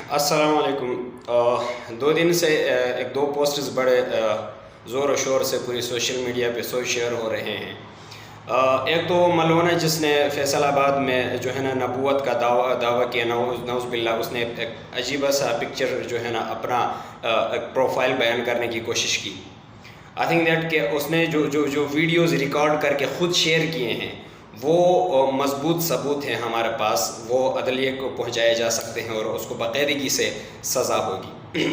السلام علیکم۔ 2 دن سے ایک دو پوسٹز بڑے زور و شور سے پوری سوشل میڈیا پہ شیئر ہو رہے ہیں۔ ایک تو ملونہ جس نے فیصل آباد میں جو ہے نا نبوت کا دعویٰ کیا، نعوذ باللہ، اس نے ایک عجیبہ سا پکچر جو ہے نا اپنا ایک پروفائل بیان کرنے کی کوشش کی۔ آئی تھنک دیٹ کہ اس نے جو ویڈیوز ریکارڈ کر کے خود شیئر کیے ہیں وہ مضبوط ثبوت ہیں ہمارے پاس، وہ عدلیہ کو پہنچائے جا سکتے ہیں اور اس کو باقاعدگی سے سزا ہوگی۔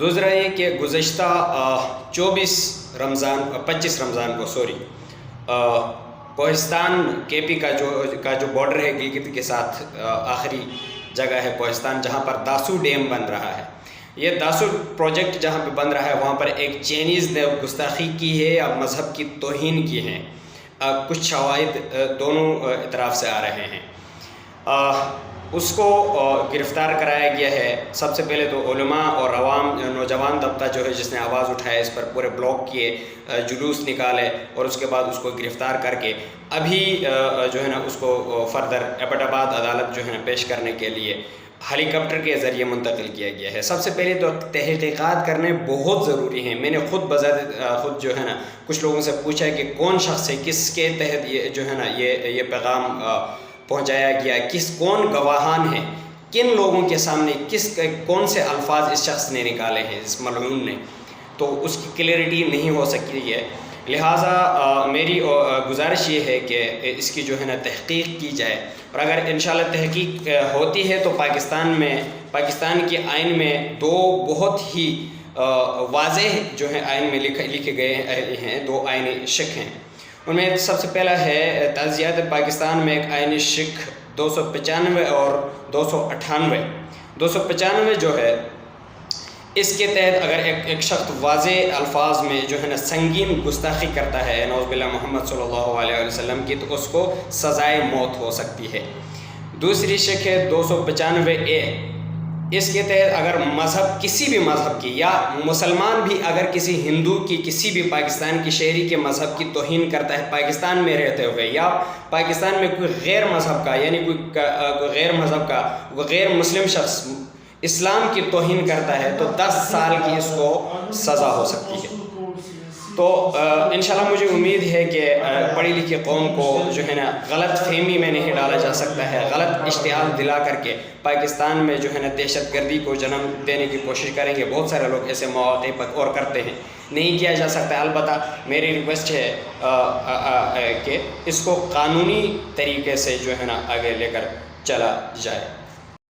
دوسرا یہ کہ گزشتہ 25 رمضان کو کوہستان کے پی کا جو بارڈر ہے گلگت کے ساتھ، آخری جگہ ہے کوہستان جہاں پر داسو ڈیم بن رہا ہے۔ یہ داسو پروجیکٹ جہاں پہ بن رہا ہے وہاں پر ایک چینیز نے گستاخی کی ہے یا مذہب کی توہین کی ہے۔ کچھ شواہد دونوں اطراف سے آ رہے ہیں۔ اس کو گرفتار کرایا گیا ہے۔ سب سے پہلے تو علماء اور عوام، نوجوان طبقہ جو ہے جس نے آواز اٹھایا، اس پر پورے بلاک کیے، جلوس نکالے اور اس کے بعد اس کو گرفتار کر کے ابھی جو ہے نا اس کو فردر ایبٹ آباد عدالت جو ہے نا پیش کرنے کے لیے ہیلی کاپٹر کے ذریعے منتقل کیا گیا ہے۔ سب سے پہلے تو تحقیقات کرنے بہت ضروری ہیں۔ میں نے خود جو ہے نا کچھ لوگوں سے پوچھا ہے کہ کون شخص ہے، کس کے تحت یہ جو ہے نا یہ پیغام پہنچایا گیا، کون گواہان ہیں، کن لوگوں کے سامنے کون سے الفاظ اس شخص نے نکالے ہیں، اس ملعون نے، تو اس کی کلیئرٹی نہیں ہو سکتی ہے۔ لہٰذا میری گزارش یہ ہے کہ اس کی جو ہے نا تحقیق کی جائے، اور اگر انشاءاللہ تحقیق ہوتی ہے تو پاکستان کے آئین میں دو بہت ہی واضح جو ہے آئین میں لکھے گئے ہیں، 2 آئینی شق ہیں۔ ان میں سب سے پہلا ہے تعزیات پاکستان میں ایک آئینی شق 295 اور 298۔ 295 جو ہے اس کے تحت اگر ایک شخص واضح الفاظ میں جو ہے نا سنگین گستاخی کرتا ہے نعوذ باللہ محمد صلی اللہ علیہ وسلم کی، تو اس کو سزائے موت ہو سکتی ہے۔ دوسری شق ہے 295A۔ اس کے تحت اگر مذہب، کسی بھی مذہب کی، یا مسلمان بھی اگر کسی ہندو کی، کسی بھی پاکستان کی شہری کے مذہب کی توہین کرتا ہے پاکستان میں رہتے ہوئے، یا پاکستان میں کوئی غیر مذہب کا، یعنی کوئی غیر مذہب کا، غیر مسلم شخص اسلام کی توہین کرتا ہے، تو 10 سال کی اس کو سزا ہو سکتی ہے۔ تو انشاءاللہ مجھے امید ہے کہ پڑھی لکھی قوم کو جو ہے نا غلط فہمی میں نہیں ڈالا جا سکتا ہے، غلط اشتعال دلا کر کے پاکستان میں جو ہے نا دہشت گردی کو جنم دینے کی کوشش کریں گے۔ بہت سارے لوگ ایسے مواقع پر اور کرتے ہیں، نہیں کیا جا سکتا۔ البتہ میری ریکویسٹ ہے کہ اس کو قانونی طریقے سے جو ہے نا آگے لے کر چلا جائے۔